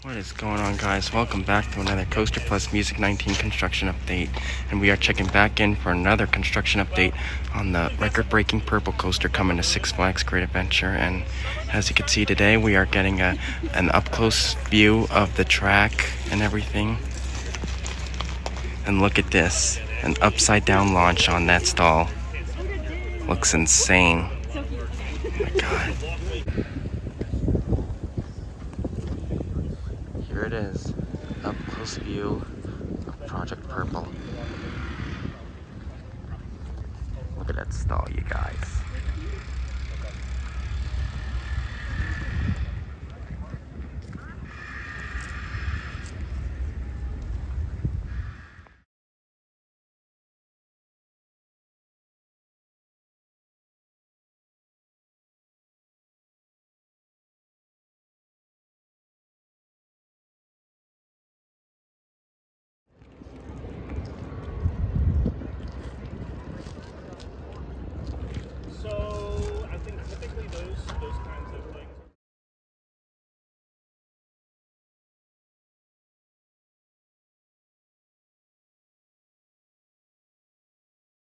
What is going on, guys? Welcome back to another Coaster Plus Music 19 construction update, and we are checking back in for another construction update on the record-breaking purple coaster coming to Six Flags Great Adventure. And as you can see today, we are getting an up-close view of the track and everything. And look at this, an upside-down launch on that stall. Looks insane. Oh my god. Here it is, up close view of Project Purple. Look at that stall, you guys. So I think typically those kinds of things.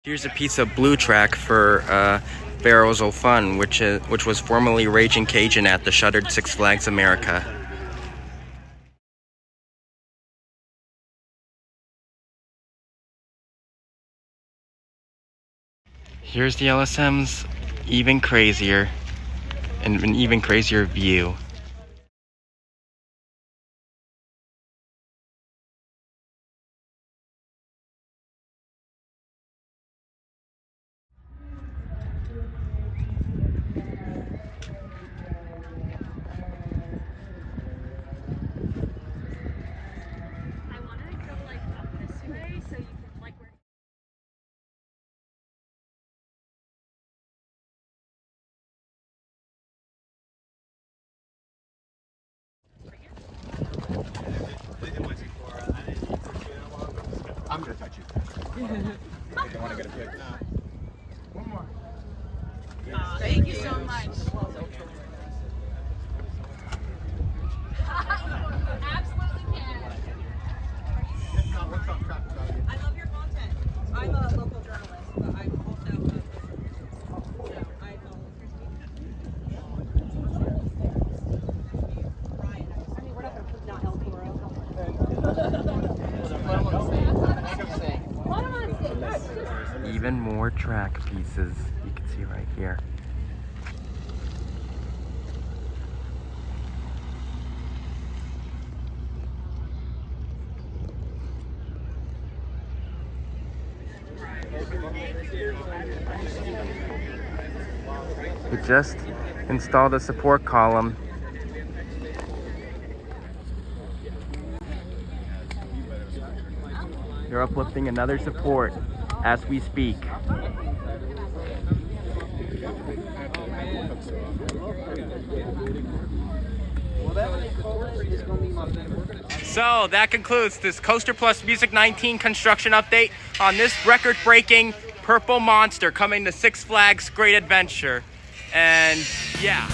Here's a piece of blue track for Barrels O' Fun, which was formerly Raging Cajun at the shuttered Six Flags America. Here's the LSM's even crazier, and an even crazier view. I wanted to go like up this way so you can like where. I'm gonna touch you. You want to get a pic? One more. Thank you so much. Absolutely can. What's up, crap about you? I love your content. I'm a local journalist, but I'm also so I follow Ryan. I mean, we're not going to put not El Toro. Put him on stage. Even more track pieces you can see right here. We just installed a support column. They're uplifting another support as we speak. So that concludes this Coaster Plus Music 19 construction update on this record-breaking purple monster coming to Six Flags Great Adventure. And yeah.